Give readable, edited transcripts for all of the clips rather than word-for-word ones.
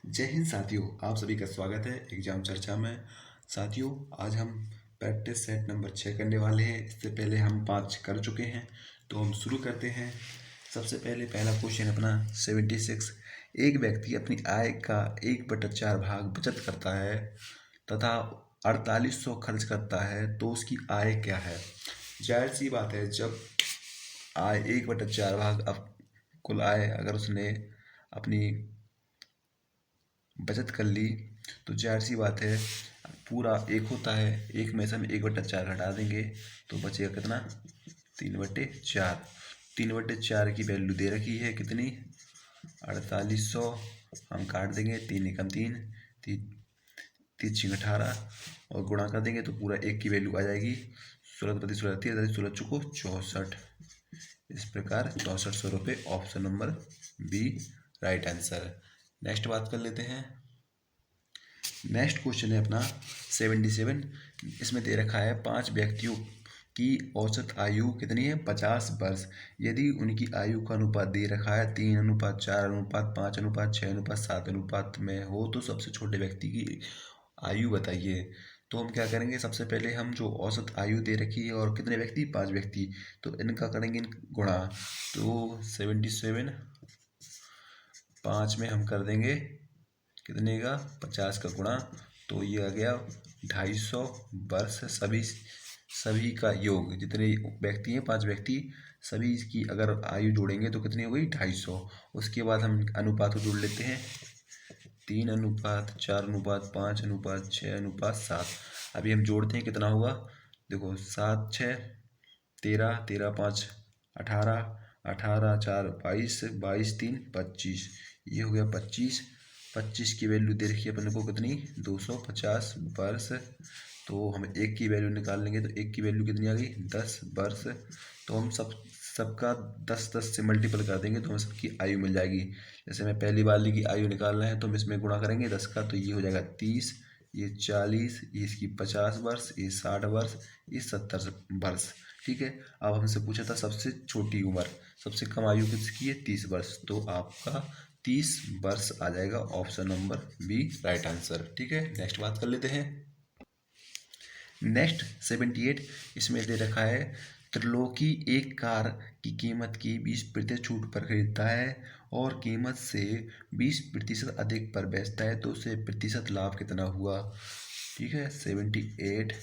जय हिंद साथियों, आप सभी का स्वागत है एग्जाम चर्चा में। साथियों, आज हम प्रैक्टिस सेट नंबर 6 करने वाले हैं। इससे पहले हम 5 कर चुके हैं, तो हम शुरू करते हैं। सबसे पहले पहला क्वेश्चन अपना 76। एक व्यक्ति अपनी आय का 1/4 भाग बचत करता है तथा 4800 खर्च करता है, तो उसकी आय क्या है। जाहिर सी बात है, जब आय 1/4 भाग अब कुल आय अगर उसने अपनी बचत कर ली तो जाहिर सी बात है पूरा एक होता है, एक में से हम 1/4 घटा देंगे तो बचेगा कितना, 3/4। 3/4 की वैल्यू दे रखी है कितनी, 4800। हम काट देंगे, 3 एकम 3, 3 18 और गुणा कर देंगे तो पूरा एक की वैल्यू आ जाएगी 16 16 चुको 64। इस प्रकार 6400 रुपये। Option number B right answer. Next बात कर लेते हैं। नेक्स्ट क्वेश्चन है अपना 77। इसमें दे रखा है 5 व्यक्तियों की औसत आयु कितनी है, 50 वर्ष। यदि उनकी आयु का अनुपात दे रखा है 3:4:5:6:7 में हो तो सबसे छोटे व्यक्ति की आयु बताइए। तो हम क्या करेंगे, सबसे पहले हम जो औसत आयु दे रखी है और कितने व्यक्ति, 5 व्यक्ति, तो इनका करेंगे गुणा। तो 77 5 में हम कर देंगे कितने का, 50 का गुणा, तो ये आ गया 250 वर्ष। सभी का योग, जितने व्यक्ति हैं 5 व्यक्ति, सभी की अगर आयु जोड़ेंगे तो कितनी हो गई, 250। उसके बाद हम अनुपात को जोड़ लेते हैं, 3:4:5:6:7। अभी हम जोड़ते हैं कितना होगा, देखो 7 6 13, 13 5 18, 18 4 22, 22 3 25, ये हो गया 25। 25 की वैल्यू दे रखी है अपने को कितनी, 250 वर्ष। तो हम एक की वैल्यू निकाल लेंगे तो एक की वैल्यू कितनी आ गई, 10 वर्ष। तो हम सबका 10 से मल्टीपल कर देंगे तो हमें सबकी आयु मिल जाएगी। जैसे मैं पहली वाली की आयु निकालना है तो हम इसमें गुणा करेंगे 10 का, तो ये हो जाएगा 30, ये 40, ये इसकी 50 वर्ष, ये 60 वर्ष, ये 70 वर्ष। ठीक है। अब हमसे पूछा था सबसे छोटी उम्र, सबसे कम आयु किसकी है, 30 वर्ष। तो आपका 30 वर्ष आ जाएगा। Option number B right answer. ठीक है। नेक्स्ट बात कर लेते हैं। नेक्स्ट 78। इसमें दे रखा है त्रिलोकी एक कार की कीमत की 20% छूट पर खरीदता है और कीमत से 20% अधिक पर बेचता है, तो उसे प्रतिशत लाभ कितना हुआ। ठीक है। 78।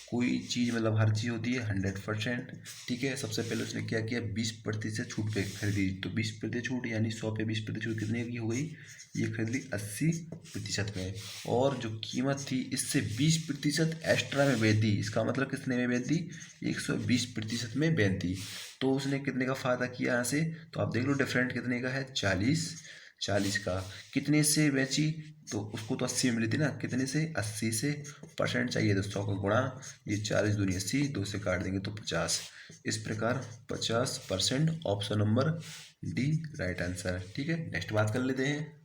कोई चीज़ मतलब हर चीज़ होती है 100%। ठीक है। सबसे पहले उसने क्या किया, 20% छूट पे खरीदी, तो 20% छूट यानी 100 पे 20% छूट कितने की हो गई, ये खरीद ली 80% में। और जो कीमत थी इससे 20% एक्स्ट्रा में बेच दी, इसका मतलब कितने में बेच दी, 120% में बेच दी। तो उसने कितने का फ़ायदा किया यहाँ से, तो आप देख लो डिफरेंट कितने का है, 40 का। कितने से बेची, तो उसको तो 80 में मिली थी ना, कितने से, 80 से। परसेंट चाहिए तो 100 का गुणा, ये 40 दूनी 80, 2 से काट देंगे तो 50। इस प्रकार 50%। Option number D right answer. ठीक है। नेक्स्ट बात कर लेते हैं।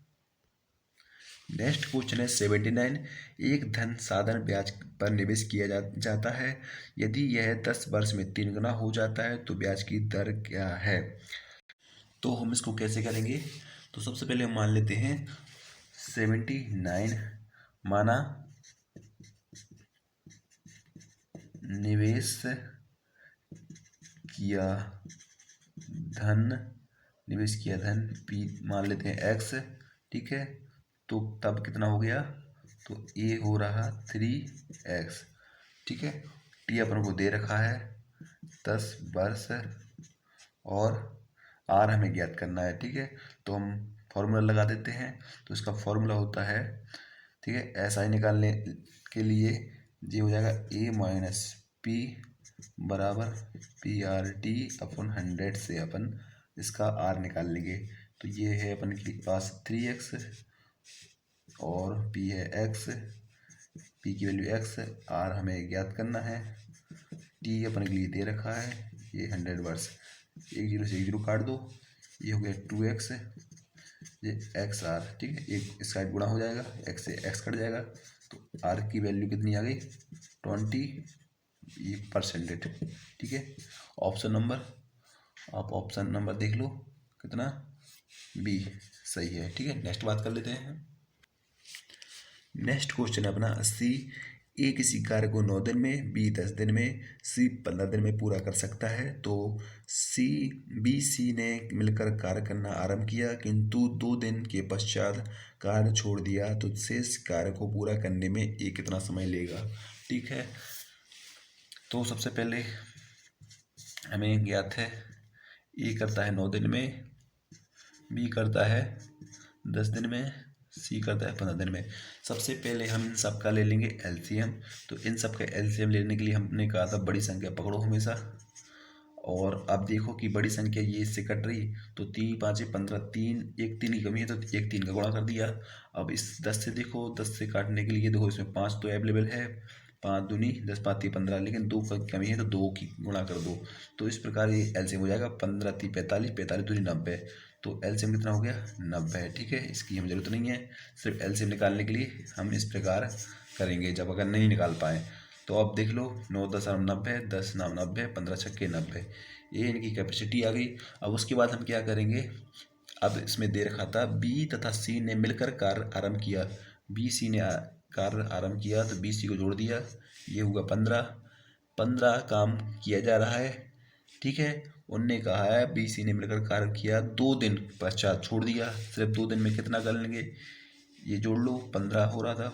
नेक्स्ट क्वेश्चन है 79। एक धन साधन ब्याज पर निवेश किया जाता है। यदि यह 10 वर्ष में 3 गुना हो जाता है तो ब्याज की दर क्या है। तो हम इसको कैसे करेंगे, तो सबसे पहले हम मान लेते हैं 79 माना निवेश किया धन, निवेश किया धन पी मान लेते हैं एक्स। ठीक है। तो तब कितना हो गया, तो ए हो रहा 3x। ठीक है। टी अपन को दे रखा है 10 वर्ष और आर हमें ज्ञात करना है। ठीक है। तो हम फॉर्मूला लगा देते हैं। तो इसका फॉर्मूला होता है, ठीक है, एस आई निकालने के लिए ये हो जाएगा ए माइनस पी बराबर PR/T/100 से अपन इसका आर निकाल लेंगे। तो ये है अपन के पास 3x और p है x, p की वैल्यू x, r हमें ज्ञात करना है, t अपन के लिए दे रखा है ये 100 वर्ष। 1 0 से 1 0 काट दो, ये हो गया 2x, ये एक्स आर। ठीक है। एक इस साइड गुणा हो जाएगा, x से x कट जाएगा, तो r की वैल्यू कितनी आ गई, 20%। ठीक है। ऑप्शन नंबर, आप ऑप्शन नंबर देख लो कितना, बी सही है। ठीक है। नेक्स्ट बात कर लेते हैं। नेक्स्ट क्वेश्चन है अपना 80। ए किसी कार्य को 9 दिन में, बी 10 दिन में, सी 15 दिन में पूरा कर सकता है। तो सी बी सी ने मिलकर कार्य करना आरंभ किया, किंतु 2 दिन के पश्चात कार्य छोड़ दिया, तो शेष कार्य को पूरा करने में ए कितना समय लेगा। ठीक है, तो सबसे पहले हमें ज्ञात है ए करता है 9 दिन में, बी करता है 10 दिन में, सी करता है 15 दिन में। सबसे पहले हम इन सब का ले लेंगे एलसीएम। तो इन सब का एलसीएम लेने के लिए हमने कहा था बड़ी संख्या पकड़ो हमेशा। और अब देखो कि बड़ी संख्या ये इससे कट रही, तो 3 5 15, 3 एक 3 की कमी है तो एक 3 का गुणा कर दिया। अब इस 10 से देखो, 10 से काटने के लिए देखो इसमें 5 तो अवेलेबल है, 5 दूनी 10 5 3 15, लेकिन 2 की कमी है तो 2 की गुणा कर दो। तो इस प्रकार ये एलसीएम हो जाएगा 15 3 45, 45 दूनी 90। तो एलसीएम कितना हो गया 90। ठीक है, इसकी हमें ज़रूरत नहीं है, सिर्फ एलसीएम निकालने के लिए हम इस प्रकार करेंगे जब अगर नहीं निकाल पाए। तो अब देख लो 9 10 आम 90, 10 नाम 90, 15 छक्के 90, ये इनकी कैपेसिटी आ गई। अब उसके बाद हम क्या करेंगे, अब इसमें दे रखा था बी तथा सी ने मिलकर कार्य आरंभ किया। बी सी ने कार्य आरंभ किया तो बी सी को जोड़ दिया, ये हुआ 15। 15 काम किया जा रहा है। ठीक है, उनने कहा है बी सी ने मिलकर कार्य किया, 2 दिन पश्चात छोड़ दिया। सिर्फ 2 दिन में कितना कर लेंगे, ये जोड़ लो, 15 हो रहा था,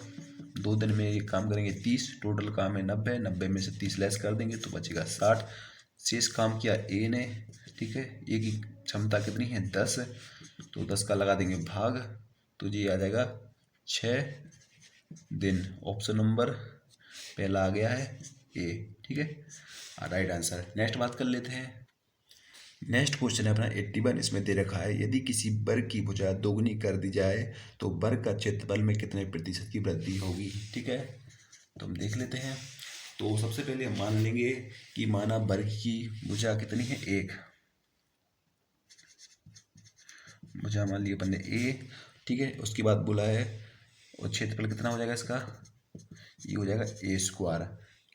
2 दिन में ये काम करेंगे 30, टोटल काम है 90, 90 में से 30 लेस कर देंगे तो बचेगा 60। शेष काम किया ए ने। ठीक है, ए की क्षमता कितनी है 10, तो 10 का लगा देंगे भाग, तो ये आ जाएगा 6 दिन। ऑप्शन नंबर पहला आ गया है ए। ठीक है, राइट आंसर। नेक्स्ट बात कर लेते हैं। नेक्स्ट क्वेश्चन है अपना 81। इसमें दे रखा है यदि किसी वर्ग की भुजा दोगुनी कर दी जाए तो वर्ग का क्षेत्रफल में कितने प्रतिशत की वृद्धि होगी। ठीक है, तो हम देख लेते हैं। तो सबसे पहले हम मान लेंगे कि माना वर्ग की भुजा कितनी है 1, भुजा मान लिया अपन ने ए। ठीक है, उसके बाद बोला है और क्षेत्रफल कितना हो जाएगा इसका, ये हो जाएगा ए स्क्वायर।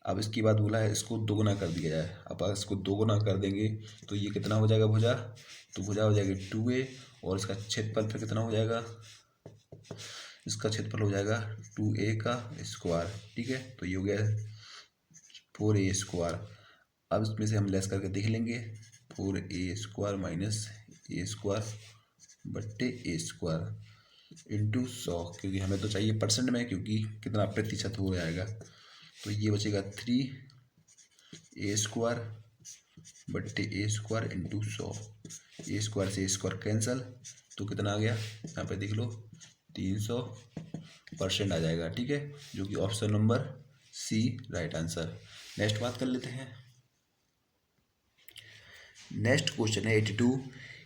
अब इसके बाद बोला है इसको दोगुना कर दिया जाए। अब इसको दोगुना कर देंगे तो ये कितना हो जाएगा भुजा, तो भुजा हो जाएगी 2a, और इसका क्षेत्रफल फिर कितना हो जाएगा, इसका क्षेत्रफल हो जाएगा 2a का स्क्वायर। ठीक है, तो ये हो गया 4a स्क्वायर। अब इसमें से हम लेस करके देख लेंगे, 4a स्क्वायर माइनस ए स्क्वायर बट्टे ए स्क्वायर इंटू 100, क्योंकि हमें तो चाहिए परसेंट में, क्योंकि कितना प्रतिशत हो जाएगा। तो ये बचेगा 3a स्क्वायर बट्टे ए स्क्वायर इंटू 100। ए स्क्वायर से ए स्क्वायर कैंसल, तो कितना आ गया यहाँ पे देख लो 300% आ जाएगा। ठीक है, जो कि option number C right answer. Next बात कर लेते हैं। नेक्स्ट क्वेश्चन है 82।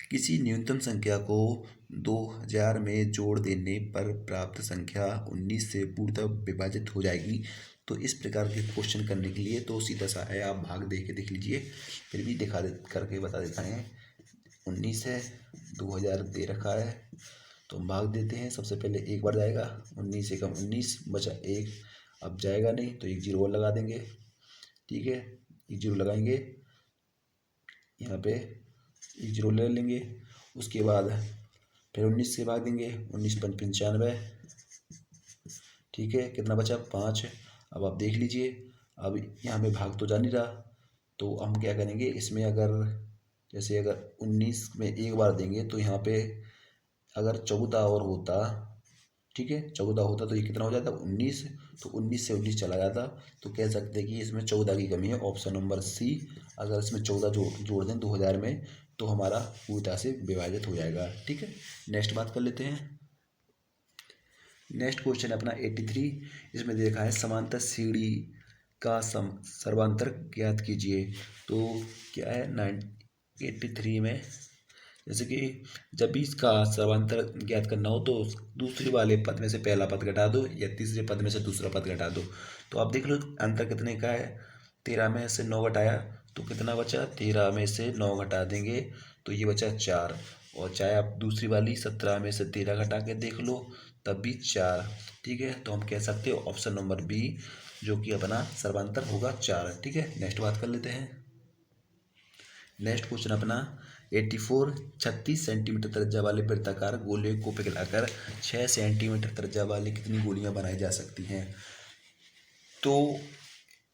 किसी न्यूनतम संख्या को 2000 में जोड़ देने पर प्राप्त संख्या 19 से पूर्णतः विभाजित हो जाएगी। तो इस प्रकार के क्वेश्चन करने के लिए तो सीधा सा है, आप भाग दे के देख लीजिए, फिर भी दिखा दे करके बता देता है। 19 है, 2000 दे रखा है, तो हम भाग देते हैं। सबसे पहले एक बार जाएगा, 19 से कम 19 बचा 1, अब जाएगा नहीं तो एक जीरो और लगा देंगे। ठीक है, एक जीरो लगाएंगे, यहाँ पे एक जीरो ले लेंगे। उसके बाद फिर 19 से भाग देंगे, 19 पंच 95। ठीक है, कितना बचा 5। अब आप देख लीजिए, अब यहाँ पे भाग तो जा नहीं रहा, तो हम क्या करेंगे इसमें, अगर जैसे अगर 19 में एक बार देंगे तो यहाँ पे अगर 14 और होता, ठीक है 14 होता तो ये कितना हो जाता 19, तो 19 से 19 चला जाता, तो कह सकते हैं कि इसमें 14 की कमी है, ऑप्शन नंबर सी। अगर इसमें 14 जोड़ दें 2000 में तो हमारा पूरी तरह से विभाजित हो जाएगा। ठीक है, नेक्स्ट बात कर लेते हैं। नेक्स्ट क्वेश्चन है अपना 83। इसमें देखा है समांतर सीढ़ी का सर्वांतर ज्ञात कीजिए। तो क्या है 83 में, जैसे कि जब भी इसका सर्वांतर ज्ञात करना हो तो दूसरे वाले पद में से पहला पद घटा दो या तीसरे पद में से दूसरा पद घटा दो। तो आप देख लो अंतर कितने का है, 13 में से 9 घटाया तो कितना बचा, 13 में से 9 घटा देंगे तो ये बचा 4। और चाहे आप दूसरी वाली 17 में से 13 घटा के देख लो तब भी 4। ठीक है, तो हम कह सकते हो ऑप्शन नंबर बी जो कि अपना सर्वांतर होगा 4। ठीक है, नेक्स्ट बात कर लेते हैं। नेक्स्ट क्वेश्चन अपना 84 36 सेंटीमीटर त्रिज्या वाले वृत्ताकार गोले को पिघलाकर 6 सेंटीमीटर त्रिज्या वाली कितनी गोलियां बनाई जा सकती हैं। तो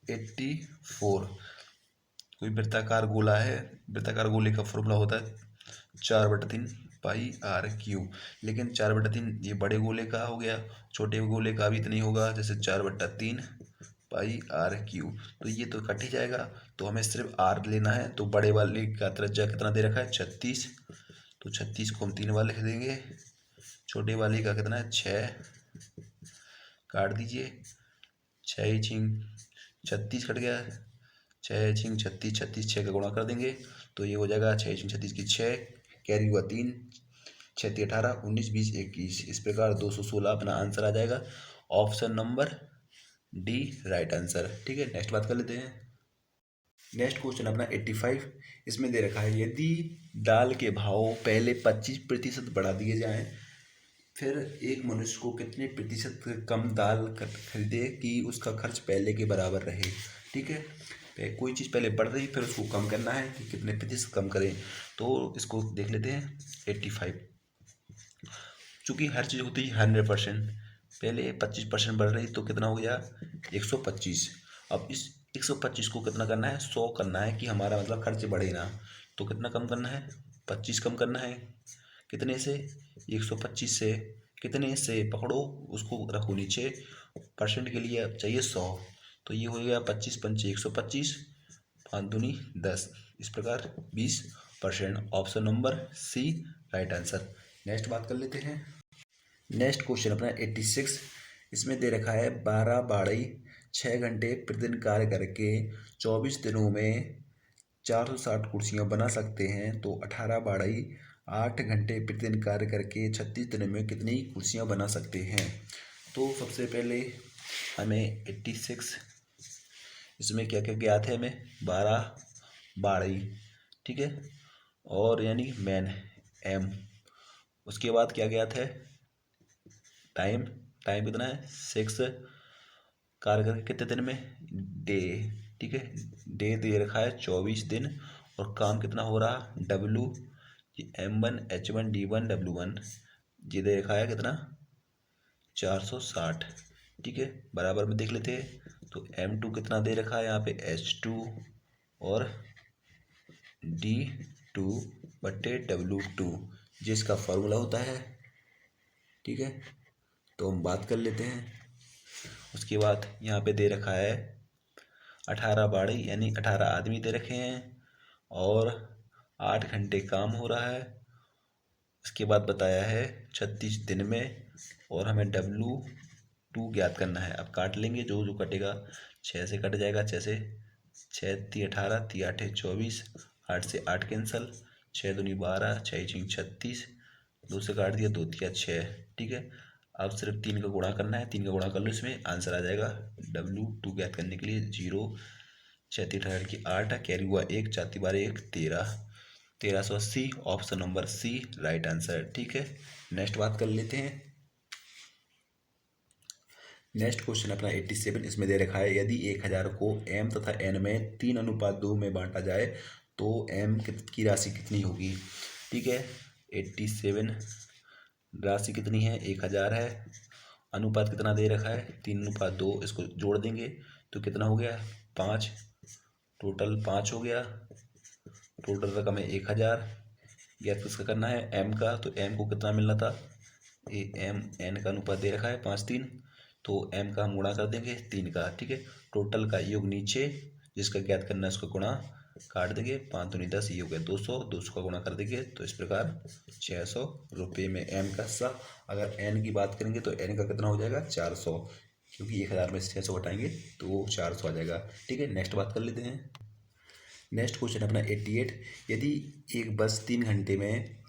84 कोई वृत्ताकार गोला है, वृत्ताकार गोले का फॉर्मूला होता है 4/3 पाई आर क्यू। लेकिन 4/3 ये बड़े गोले का हो गया, छोटे गोले का भी इतना ही होगा, जैसे 4/3 पाई आर क्यू। तो ये तो कट ही जाएगा, तो हमें सिर्फ आर लेना है। तो बड़े वाले का त्रिज्या कितना दे रखा है 36, तो 36 को हम 3 बार लिख देंगे। छोटे वाले का कितना है 6, काट दीजिए, 6 छिंग 36 कट गया, 6 छिंग 36, 36 6 का गुणा कर देंगे तो ये हो जाएगा 6 छिंग 36 की 6, कैरी हुआ 3, 6 × 18 19 20 21। इस प्रकार 216 अपना आंसर आ जाएगा। Option number D right answer. ठीक है, नेक्स्ट बात कर लेते हैं। नेक्स्ट क्वेश्चन अपना 85, इसमें दे रखा है यदि दाल के भाव पहले 25% बढ़ा दिए जाएं, फिर एक मनुष्य को कितने प्रतिशत कम दाल खरीदे कि उसका खर्च पहले के बराबर रहे। ठीक है, कोई चीज़ पहले बढ़ रही फिर उसको कम करना है कि कितने प्रतिशत कम करें। तो इसको देख लेते हैं 85। चूँकि हर चीज़ होती है 100%, पहले 25% बढ़ रही तो कितना हो गया 125। अब इस 125 को कितना करना है 100 करना है कि हमारा मतलब खर्च बढ़े ना। तो कितना कम करना है 25 कम करना है, कितने से 125 से, कितने से पकड़ो उसको रखो नीचे, परसेंट के लिए चाहिए 100। तो ये हो गया 25 पंचे 125, 5 दूनी 10, इस प्रकार 20%। Option number C right answer. Next बात कर लेते हैं। नेक्स्ट क्वेश्चन अपना 86, इसमें दे रखा है 12 बाड़ई 6 घंटे प्रतिदिन कार्य करके 24 दिनों में 460 कुर्सियाँ बना सकते हैं, तो 18 बाड़ई 8 घंटे प्रतिदिन कार्य करके 36 दिनों में कितनी कुर्सियाँ बना सकते हैं। तो सबसे पहले हमें 86, इसमें क्या क्या ज्ञात है हमें 12 बाड़ई, ठीक है, और यानी मैन एम। उसके बाद क्या ज्ञात है टाइम, टाइम कितना है 6, कार्य करके कितने दिन में डे। ठीक है, डे दे रखा है 24 दिन, और काम कितना हो रहा W, M1 H1 D1 W1 ये दे रखा है कितना 460। ठीक है, बराबर में देख लेते हैं। तो M2 कितना दे रखा है यहाँ पे H2 और D2/W2 जिसका फॉर्मूला होता है। ठीक है, तो हम बात कर लेते हैं। उसके बाद यहाँ पे दे रखा है 18 बाड़ी यानी 18 आदमी दे रखे हैं और 8 घंटे काम हो रहा है। इसके बाद बताया है 36 दिन में, और हमें W2 ज्ञात करना है। अब काट लेंगे, जो जो कटेगा 6 से कट जाएगा, 6 से 6 × 18 × 8 = 24, 8 से 8 कैंसल, 6 दूनी 12, 6 × 36, 2 से काट दिया, 2 × 6। ठीक है, अब सिर्फ 3 का गुणा करना है, 3 का गुणा कर लो, इसमें आंसर आ जाएगा। W2 ज्ञात करने के लिए 0, 6 × 18 की 8, कैरी हुआ 1, 4 × 12 1, 13, 1380। Option number C right answer. ठीक है, नेक्स्ट बात कर लेते हैं। नेक्स्ट क्वेश्चन अपना 87, इसमें दे रखा है यदि 1000 को m तथा n में 3:2 में बांटा जाए तो m की राशि कितनी होगी। ठीक है, 87 राशि कितनी है 1000 है, अनुपात कितना दे रखा है 3:2, इसको जोड़ देंगे तो कितना हो गया 5, टोटल 5 हो गया। टोटल रकम है 1000, गैस किसका करना है m का, तो m को कितना मिलना था m n का अनुपात दे रखा है 5:3, तो m का हम गुणा कर देंगे 3 का। ठीक है, टोटल का योग नीचे, जिसका ज्ञात करना है उसका गुणा काट देंगे, 5 दूनी 10, ये हो गया 200, 200 का गुणा कर देंगे तो इस प्रकार 600 रुपये में m का हिस्सा। अगर n की बात करेंगे तो n का कितना हो जाएगा 400, क्योंकि 1000 में से 600 घटाएंगे तो वो 400 आ जाएगा। ठीक है, नेक्स्ट बात कर लेते हैं। नेक्स्ट क्वेश्चन अपना 88, यदि एक बस 3 घंटे में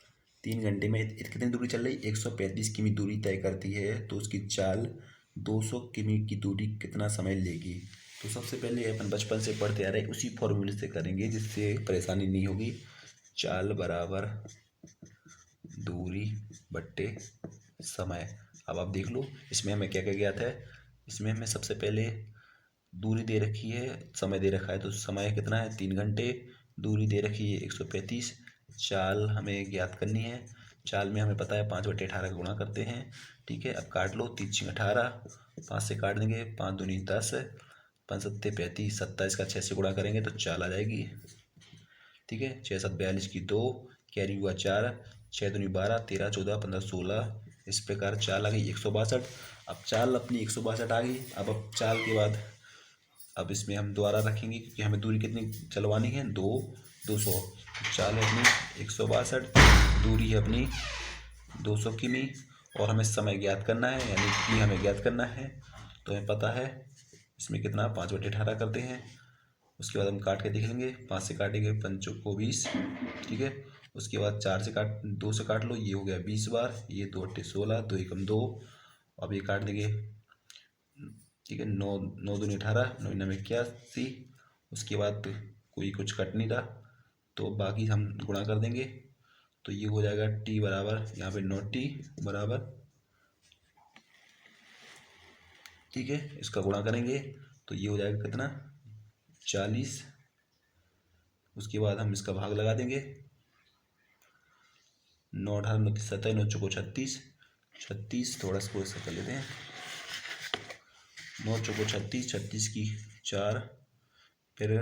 कितनी दूरी चल रही 135 किमी दूरी तय करती है, तो उसकी चाल 200 किमी की दूरी कितना समय लेगी। तो सबसे पहले अपन बचपन से पढ़ते आ रहे उसी फॉर्मूले से करेंगे, जिससे परेशानी नहीं होगी। चाल बराबर दूरी बट्टे समय। अब आप देख लो इसमें हमें क्या क्या ज्ञात है। इसमें हमें सबसे पहले दूरी दे रखी है, समय दे रखा है, तो समय कितना है 3 घंटे, दूरी दे रखी है 135। चाल हमें ज्ञात करनी है। चाल में हमें पता है 5/18 का गुणा करते हैं। ठीक है, अब काट लो। 3 18, 5 से काट देंगे, 5 दूनी 10, 5 सत्ते 35, 27 का 6 से गुणा करेंगे तो चाल आ जाएगी। ठीक है, 6 7 42 की 2, कैरी हुआ 4, 6 दूनी 12, 13 14 15 16, इस प्रकार चाल आ गई 162। अब चाल अपनी 162 आ गई। अब चाल के बाद अब इसमें हम दोबारा रखेंगे क्योंकि हमें दूरी कितनी चलवानी है, 200। चाल है अपनी 162, दूरी है अपनी 200 किमी, और हमें समय ज्ञात करना है यानी कि हमें ज्ञात करना है। तो हमें पता है इसमें कितना 5/18 करते हैं। उसके बाद हम काट के देख लेंगे। 5 से काटेंगे, 5 को 20। ठीक है, उसके बाद 2 से काट लो, ये हो गया 20 बार, ये 2/16, 2 एकम 2। अब ये काट देंगे। ठीक है, 9 दूनी 18, 9 9 81। उसके बाद कोई कुछ कट नहीं रहा तो बाकी हम गुणा कर देंगे। तो ये हो जाएगा टी बराबर, यहाँ पे 9t बराबर, ठीक है, इसका गुणा करेंगे तो ये हो जाएगा कितना 40। उसके बाद हम इसका भाग लगा देंगे। 9 18 29 27, 9 चौको 36, 36 थोड़ा सा इसका कर लेते हैं। 9 चौको 36, 36 की 4, फिर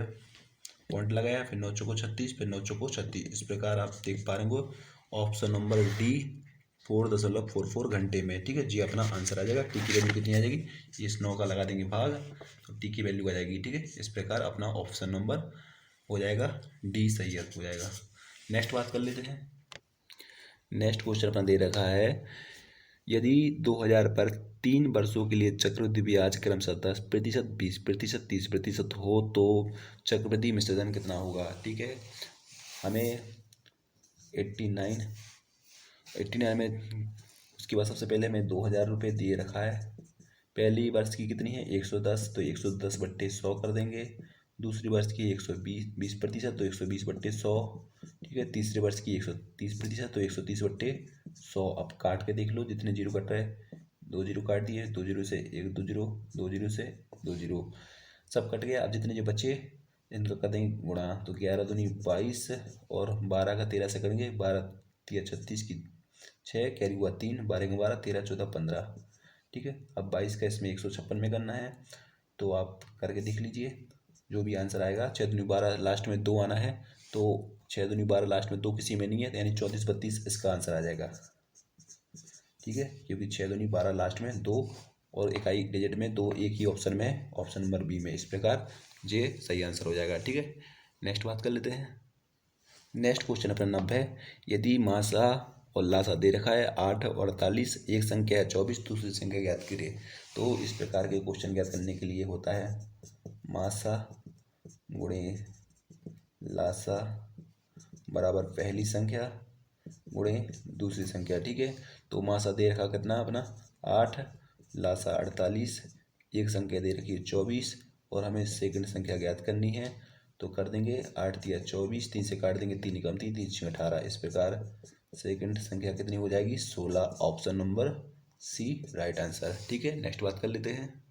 पॉइंट लगाया, फिर 9 चौको 36, फिर 9 चौको 36। इस प्रकार आप देख पा रहे हो ऑप्शन नंबर डी 4.44 घंटे में। ठीक है जी, अपना आंसर आ जाएगा। टी की वैल्यू कितनी आ जाएगी, इस 9 का लगा देंगे भाग तो टी की वैल्यू आ जाएगी। ठीक है, इस प्रकार अपना ऑप्शन नंबर हो जाएगा डी सही हो जाएगा। नेक्स्ट बात कर लेते हैं। नेक्स्ट क्वेश्चन अपना दे रखा है, यदि 2000 पर 3 वर्षों के लिए चक्रवृद्धि ब्याज क्रमशः 10%, 20%, 30% हो तो चक्रवृद्धि मिश्रधन कितना होगा। ठीक है, हमें 89 में उसके बाद सबसे पहले हमें 2000 रुपये दिए रखा है। पहली वर्ष की कितनी है 110, तो 110/100 कर देंगे। दूसरी वर्ष की 120% तो 120/100। ठीक है, तीसरे वर्ष की 130% तो 130/100। अब काट के देख लो जितने जीरो कट रहे हैं, 2 जीरो काट दिए, 2 जीरो से 1 2 जीरो, 2 जीरो से 2 जीरो, सब कट गया। अब जितने जो बचे इनका कर देंगे गुणा, तो 11 दूनी 22 और 12 का 13 से करेंगे, 12 3 36 की 6, कैरी हुआ 3, 12 12, 13 14 15। ठीक है, अब 22 का इसमें 156 में करना है तो आप करके देख लीजिए जो भी आंसर आएगा। 6 दूनी 12 लास्ट में 2 आना है, तो 6 दूनी 12 लास्ट में 2 किसी में नहीं है, यानी 34 32 इसका आंसर आ जाएगा। ठीक है, क्योंकि 6 दूनी 12 लास्ट में 2 और इकाई डिजिट में 2 एक ही ऑप्शन में है, ऑप्शन नंबर बी में। इस प्रकार ये सही आंसर हो जाएगा। ठीक है, नेक्स्ट बात कर लेते हैं। नेक्स्ट क्वेश्चन अपना 90 है, यदि मासा और लासा दे रखा है 8 और 48, एक संख्या है 24, दूसरी संख्या ज्ञात करिए। तो इस प्रकार के क्वेश्चन ज्ञात करने के लिए होता है मासा गुणे लासा बराबर पहली संख्या गुणे दूसरी संख्या। ठीक है, तो मासा दे रखा कितना अपना 8, लासा 48, एक संख्या दे रखी है 24 और हमें सेकंड संख्या ज्ञात करनी है। तो कर देंगे 8 तिया 24, 3 से काट देंगे, 3 कम 3 3 18। इस प्रकार सेकंड संख्या कितनी हो जाएगी 16, option number C right answer. ठीक है, नेक्स्ट बात कर लेते हैं।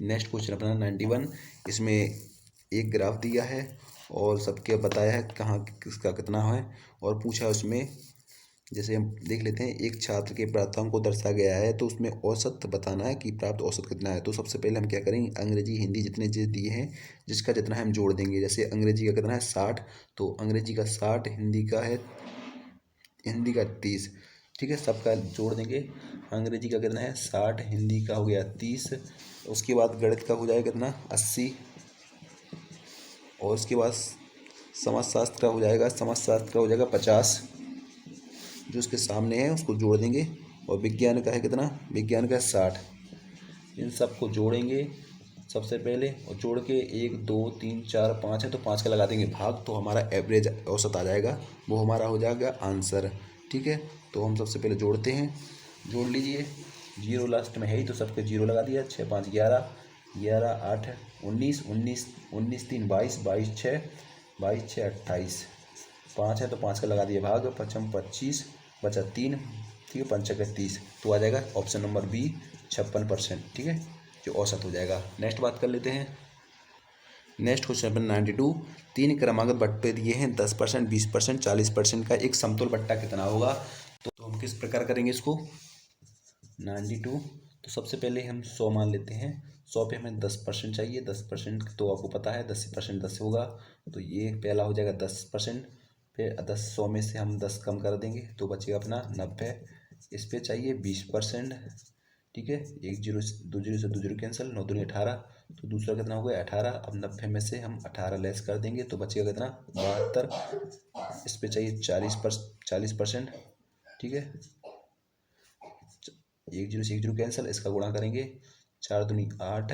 नेक्स्ट क्वेश्चन अपना 91, इसमें एक ग्राफ दिया है और सबके बताया है कहाँ किसका कितना है और पूछा है उसमें। जैसे हम देख लेते हैं, एक छात्र के प्राप्तांक को दर्शाया गया है तो उसमें औसत बताना है कि प्राप्त औसत कितना है। तो सबसे पहले हम क्या करेंगे, अंग्रेजी हिंदी जितने दिए हैं जिसका जितना है हम जोड़ देंगे। जैसे अंग्रेजी का कितना है 60, तो अंग्रेजी का 60, हिंदी का 30। ठीक है, सबका जोड़ देंगे। अंग्रेजी का कितना है 60, हिंदी का हो गया 30। उसके बाद गणित का हो जाएगा कितना 80 और उसके बाद समाजशास्त्र का हो जाएगा 50, जो उसके सामने है उसको जोड़ देंगे। और विज्ञान का है कितना, विज्ञान का 60। इन सबको जोड़ेंगे सबसे पहले और जोड़ के 1 2 3 4 5 है तो 5 का लगा देंगे भाग, तो हमारा एवरेज औसत आ जाएगा, वो हमारा हो जाएगा आंसर। ठीक है, तो हम सबसे पहले जोड़ते हैं, जोड़ लीजिए। 0 लास्ट में है ही तो सबके 0 लगा दिया। 6 5 11, 11 8 19, 19 19 3 22, 22 6 28। 5 है तो 5 का लगा दिया भाग, 5 25, बचा 3। ठीक है, 5 का 30, तो आ जाएगा ऑप्शन नंबर बी 56%। ठीक है, जो औसत हो जाएगा। नेक्स्ट बात कर लेते हैं। नेक्स्ट क्वेश्चन नंबर 92, 3 क्रमागत बट्टे दिए हैं 10%, 20%, 40% का एक समतुल बट्टा कितना होगा। तो हम किस प्रकार करेंगे इसको। 92, तो सबसे पहले हम 100 मान लेते हैं। 100 पे हमें 10% चाहिए। 10% तो आपको पता है 10% 10 होगा, तो ये पहला हो जाएगा 10%। फिर 100 में से हम 10 कम कर देंगे तो बचेगा अपना 90। इस पे चाहिए 20%, ठीक है। 1 जीरो 2 जीरो से 2 जीरो कैंसिल, 9 दूनी 18, तो दूसरा कितना हो गया 18। अब 90 में से हम 18 लेस कर देंगे तो बचेगा कितना 72। इस पे चाहिए 40%, ठीक है। 1 जीरो से 1 जीरो कैंसिल, इसका गुणा करेंगे, 4 दूनी 8,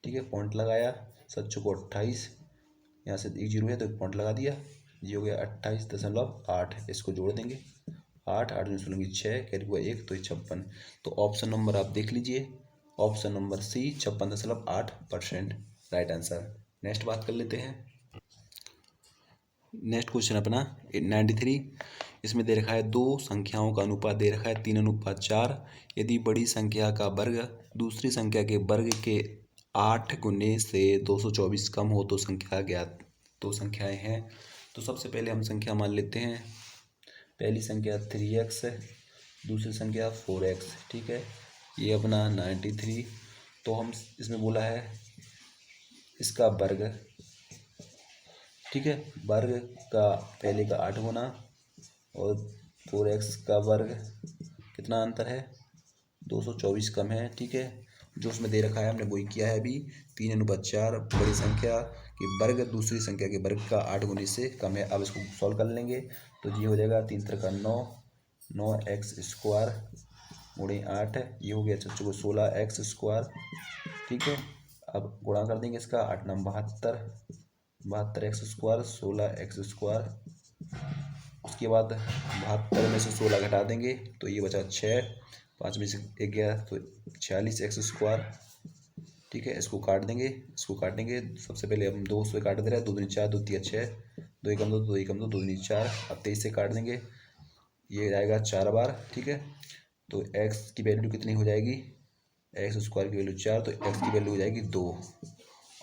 ठीक है। पॉइंट लगाया, 7 चौको 28, यहाँ से 1 जीरो है तो एक पॉइंट लगा दिया, ये हो गया 28.8। इसको जोड़ देंगे, 8 में सुनेंगे 6, कैरी हुआ 1 तो 56। तो ऑप्शन नंबर आप देख लीजिए, option number C 56.8% right answer. Next बात कर लेते हैं। नेक्स्ट क्वेश्चन अपना 93, इसमें दे रखा है दो संख्याओं का अनुपात दे रखा है 3:4। यदि बड़ी संख्या का वर्ग दूसरी संख्या के वर्ग के 8 गुने से 224 कम हो तो संख्या ज्ञात। दो संख्याएं हैं, तो सबसे पहले हम संख्या मान लेते हैं। पहली संख्या 3x है, दूसरी संख्या 4x, ठीक है। ये अपना 93, तो हम इसमें बोला है इसका वर्ग, ठीक है। वर्ग का पहले का 8 गुना और 4x का वर्ग, कितना अंतर है 224 कम है, ठीक है। जो उसमें दे रखा है हमने वही किया है अभी। 3:4 बड़ी संख्या की वर्ग दूसरी संख्या के वर्ग का 8 गुने से कम है। अब इसको सॉल्व कर लेंगे तो ये हो जाएगा 3 3 का 9, 9x² गुणे 8, ये हो गया 4 16x², ठीक है। अब गुणा कर देंगे इसका, 8 9 72, 72x², 16x²। उसके बाद 72 में से 16 घटा देंगे तो ये बचा 6, 5 में से 1 गया तो 46x², ठीक है। इसको काट देंगे, इसको काटेंगे। सबसे पहले हम 2 से काट दे रहे हैं, 2 दूनी 4, 2 तिया 6, 2 एकम 2, 2 एकम 2, 2 दूनी 4। अब 23 से काट देंगे, ये आएगा 4 बार, ठीक है। तो x की वैल्यू कितनी हो जाएगी, x² की वैल्यू 4, तो x की वैल्यू हो जाएगी 2।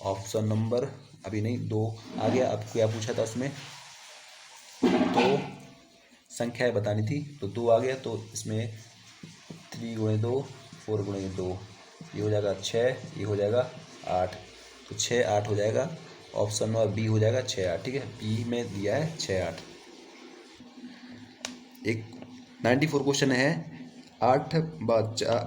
ऑप्शन नंबर अभी नहीं 2 आ गया। अब क्या पूछा था उसमें, तो संख्याएं बतानी थी, तो 2 आ गया। तो इसमें 3 गुणे 2, 4 गुणे 2, ये हो जाएगा 6, ये हो जाएगा 8, तो 6 8 हो जाएगा। ऑप्शन नंबर बी हो जाएगा 6 8, ठीक है। बी में दिया है 6 8। एक 94 क्वेश्चन है, 8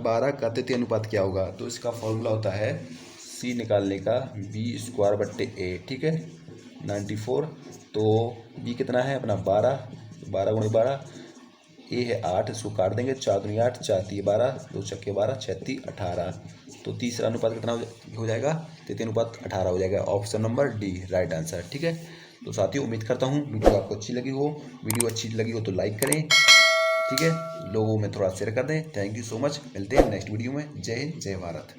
12 का तृतीय अनुपात क्या होगा। तो इसका फॉर्मूला होता है सी निकालने का b²/a, ठीक है। 94, तो b कितना है अपना 12, 12 गुणे 12, ए है 8, इसको काट देंगे, 4 दूनी 8, 4 3 12, 2 छक्के 12, 6 3 18। तो तीसरा अनुपात कितना हो जाएगा, तृतीय अनुपात 18 हो जाएगा। Option number D right answer, ठीक है। तो साथियों उम्मीद करता हूँ वीडियो आपको अच्छी लगी हो। वीडियो अच्छी लगी हो तो लाइक करें, ठीक है। लोगों में थोड़ा शेयर कर दें। थैंक यू सो मच, मिलते हैं नेक्स्ट वीडियो में। जय हिंद, जय भारत।